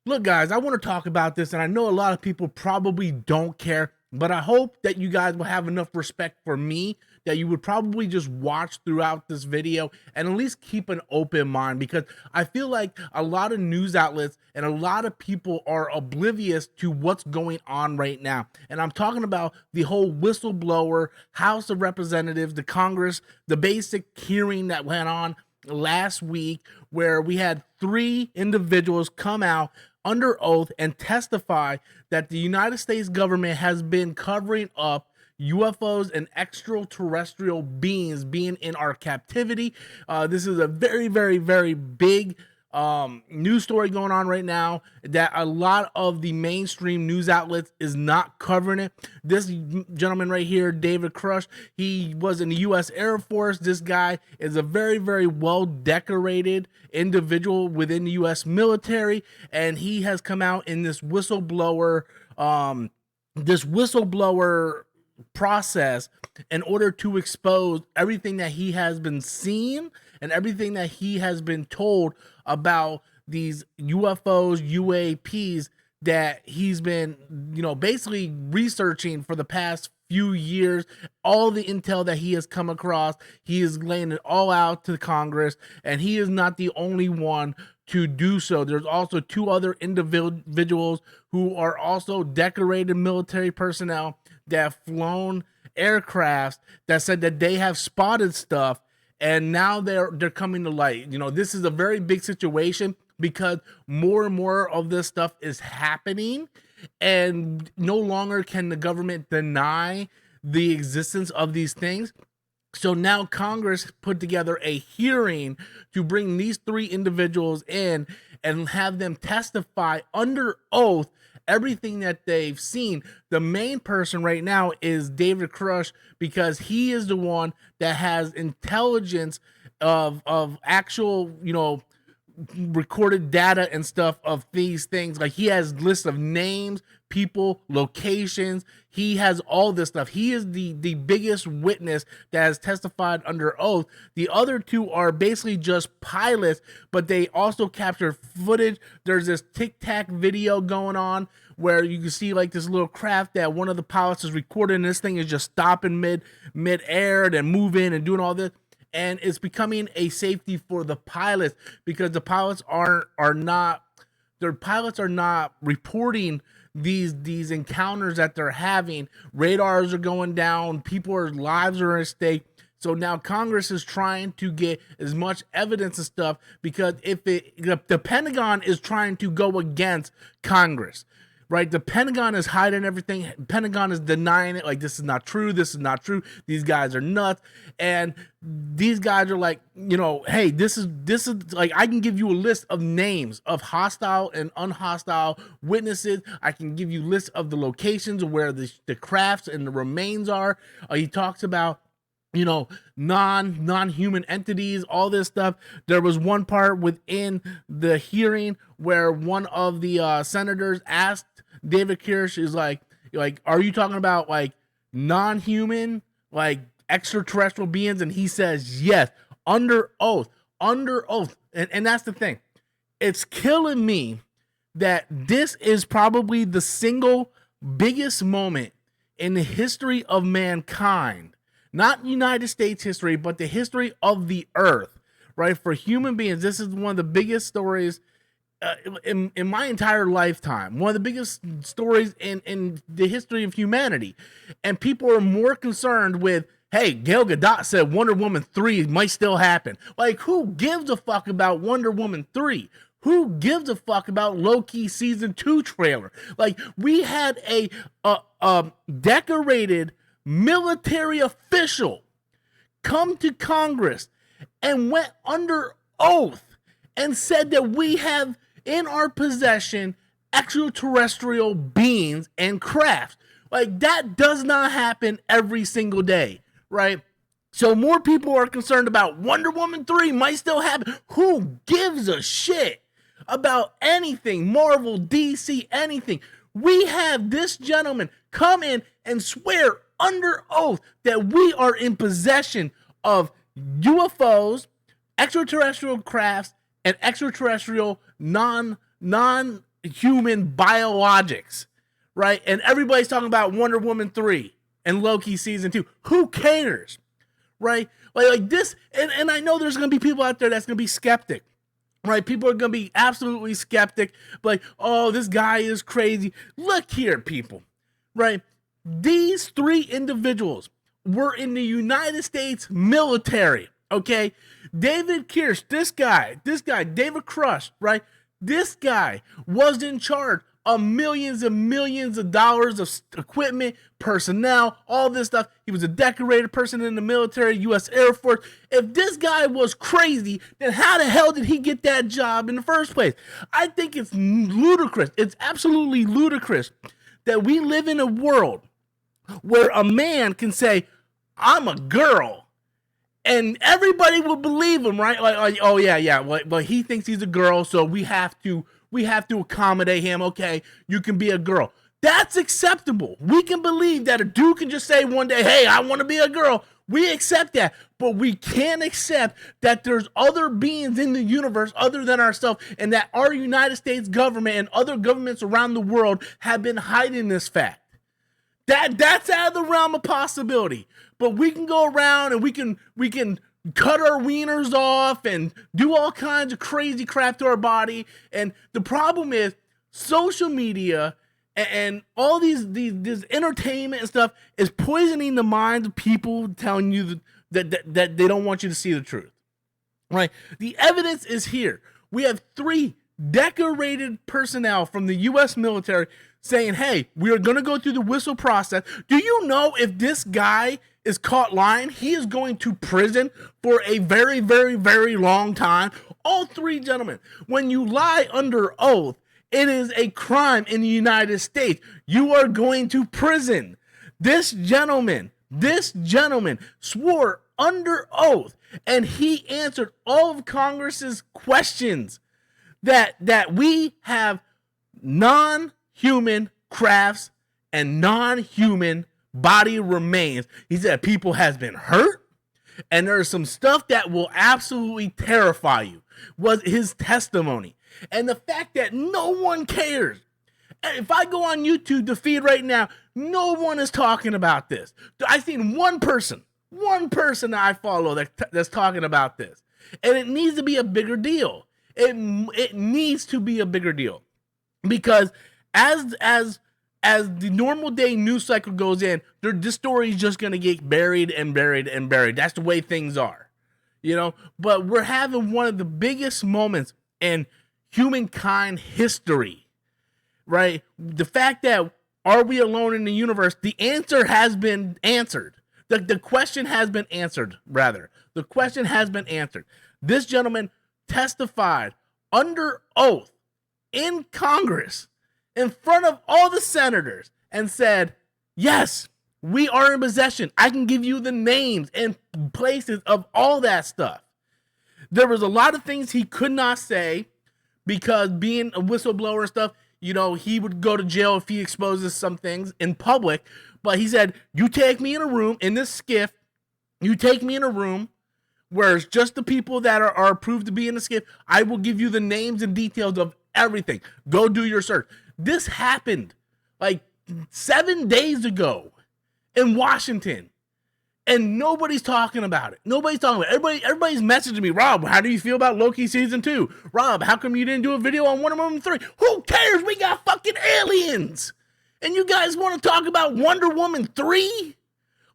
Look, guys, I want to talk about this, and I know a lot of people probably don't care, but I hope that you guys will have enough respect for me that you would probably just watch throughout this video and at least keep an open mind, because I feel like a lot of news outlets and a lot of people are oblivious to what's going on right now. And I'm talking about the whole whistleblower, House of Representatives, the Congress, the basic hearing that went on last week, where we had 3 individuals come out under oath and testify that the United States government has been covering up UFOs and extraterrestrial beings being in our captivity. This is a very, very, very big news story going on right now that a lot of the mainstream news outlets is not covering it. This gentleman right here, David Grusch, he was in the U.S. Air Force. This guy is a very, very well decorated individual within the U.S. military, and he has come out in this whistleblower process in order to expose everything that he has been seeing and everything that he has been told about these UFOs, UAPs that he's been, basically researching for the past few years. All the intel that he has come across, he is laying it all out to Congress, and he is not the only one to do so. There's also 2 other individuals who are also decorated military personnel that have flown aircrafts that said that they have spotted stuff, and now they're coming to light. This is a very big situation because more and more of this stuff is happening, and no longer can the government deny the existence of these things. So now Congress put together a hearing to bring these 3 individuals in and have them testify under oath everything that they've seen. The main person right now is David Grusch, because he is the one that has intelligence of actual, recorded data and stuff of these things. Like, he has lists of names, people, locations. He has all this stuff. He is the biggest witness that has testified under oath. The other 2 are basically just pilots, but they also capture footage. There's this tic-tac video going on where you can see like this little craft that one of the pilots is recording, and this thing is just stopping mid-air and moving and doing all this. And it's becoming a safety for the pilots, because the pilots are not reporting these encounters that they're having. Radars are going down, people's lives are at stake. So now Congress is trying to get as much evidence and stuff, because the Pentagon is trying to go against Congress. Right, the Pentagon is hiding everything. Pentagon is denying it. Like, this is not true. This is not true. These guys are nuts. And these guys are like, hey, this is like, I can give you a list of names of hostile and unhostile witnesses. I can give you lists of the locations of where the crafts and the remains are. He talks about, non-human entities, all this stuff. There was one part within the hearing where one of the senators asked David Grusch, is like, are you talking about like non-human, like extraterrestrial beings? And he says yes, under oath. And that's the thing. It's killing me that this is probably the single biggest moment in the history of mankind, not United States history, but the history of the earth, right? For human beings, this is one of the biggest stories in my entire lifetime. One of the biggest stories in the history of humanity. And people are more concerned with, hey, Gal Gadot said Wonder Woman 3 might still happen. Like, who gives a fuck about Wonder Woman 3? Who gives a fuck about Loki season 2 trailer? Like, we had a decorated military official come to Congress and went under oath and said that we have in our possession extraterrestrial beings and crafts. Like, that does not happen every single day, right? So more people are concerned about Wonder Woman 3 might still happen. Who gives a shit about anything? Marvel, DC, anything. We have this gentleman come in and swear under oath that we are in possession of UFOs, extraterrestrial crafts, and extraterrestrial non human biologics, right? And everybody's talking about Wonder Woman 3 and Loki season 2. Who cares, right? Like this, and I know there's going to be people out there that's going to be skeptic, right? People are going to be absolutely skeptic, like, oh, this guy is crazy. Look here, people, right? These three individuals were in the United States military, okay? David Kirsch, this guy, David Grusch, right? This guy was in charge of millions and millions of dollars of equipment, personnel, all this stuff. He was a decorated person in the military, U.S. Air Force. If this guy was crazy, then how the hell did he get that job in the first place? I think it's ludicrous. It's absolutely ludicrous that we live in a world where a man can say, I'm a girl, and everybody will believe him, right? Like oh yeah. Well, he thinks he's a girl, so we have to accommodate him. Okay, you can be a girl. That's acceptable. We can believe that a dude can just say one day, hey, I want to be a girl. We accept that, but we can't accept that there's other beings in the universe other than ourselves, and that our United States government and other governments around the world have been hiding this fact. That's out of the realm of possibility. But we can go around and we can cut our wieners off and do all kinds of crazy crap to our body. And the problem is social media and all these entertainment and stuff is poisoning the minds of people, telling you that they don't want you to see the truth. Right? The evidence is here. We have 3 decorated personnel from the U.S. military saying, hey, we are going to go through the whistle process. Do you know if this guy is caught lying, he is going to prison for a very, very, very long time? All 3 gentlemen, when you lie under oath, it is a crime in the United States. You are going to prison. This gentleman swore under oath, and he answered all of Congress's questions that we have non-human crafts and non-human body remains. He said people has been hurt, and there's some stuff that will absolutely terrify you, was his testimony. And the fact that no one cares. If I go on YouTube, the feed right now, no one is talking about this. I've seen one person that I follow that's talking about this. And it needs to be a bigger deal. It needs to be a bigger deal. Because as the normal day news cycle goes in, this story is just going to get buried and buried and buried. That's the way things are, you know. But we're having one of the biggest moments in humankind history, right? The fact that, are we alone in the universe? The answer has been answered. The question has been answered, rather. The question has been answered. This gentleman testified under oath in Congress in front of all the senators and said, yes, we are in possession. I can give you the names and places of all that stuff. There was a lot of things he could not say because, being a whistleblower and stuff, you know, he would go to jail if he exposes some things in public. But he said, you take me in a room in this skiff, you take me in a room where it's just the people that are approved to be in the skiff. I will give you the names and details of everything. Go do your search. This happened like 7 days ago in Washington, and nobody's talking about it. Everybody's messaging me, Rob, how do you feel about Loki season 2? Rob, how come you didn't do a video on Wonder Woman 3? Who cares? We got fucking aliens. And you guys want to talk about Wonder Woman 3?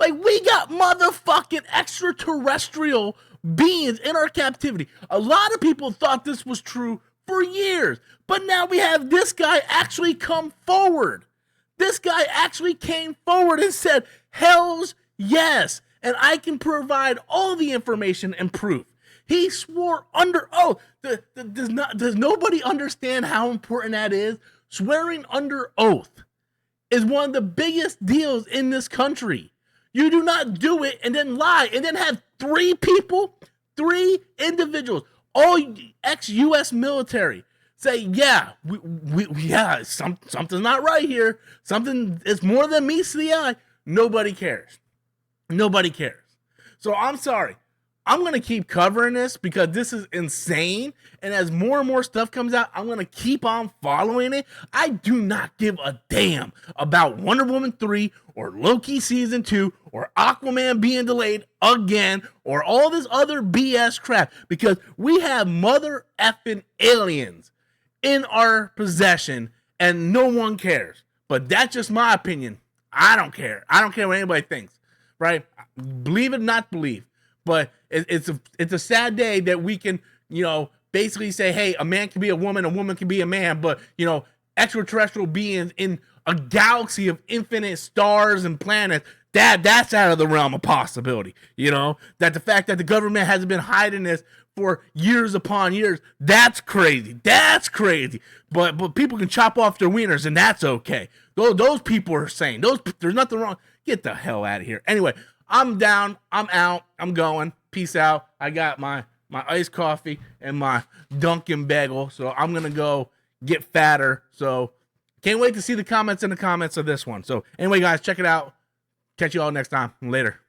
Like, we got motherfucking extraterrestrial beings in our captivity. A lot of people thought this was true for years, but now we have this guy actually come forward. This guy actually came forward and said, hell's yes, and I can provide all the information and proof. He swore under oath. Does nobody understand how important that is? Swearing under oath is one of the biggest deals in this country. You do not do it and then lie and then have 3 individuals, all ex-U.S. military, say, yeah, something's not right here. Something is more than meets the eye. Nobody cares. Nobody cares. So I'm sorry. I'm going to keep covering this because this is insane. And as more and more stuff comes out, I'm going to keep on following it. I do not give a damn about Wonder Woman 3 or Loki season 2 or Aquaman being delayed again or all this other BS crap because we have mother effing aliens in our possession and no one cares. But that's just my opinion. I don't care. I don't care what anybody thinks, right? Believe it or not believe. But it's a sad day that we can, basically say, hey, a man can be a woman can be a man, but, extraterrestrial beings in a galaxy of infinite stars and planets, that's out of the realm of possibility. That the fact that the government hasn't been hiding this for years upon years, that's crazy. That's crazy. But people can chop off their wieners and that's okay. Those people are saying, there's nothing wrong. Get the hell out of here. Anyway, I'm down. I'm out. I'm going. Peace out. I got my iced coffee and my Dunkin' bagel. So I'm going to go get fatter. So can't wait to see the comments in the comments of this one. So anyway, guys, check it out. Catch you all next time. Later.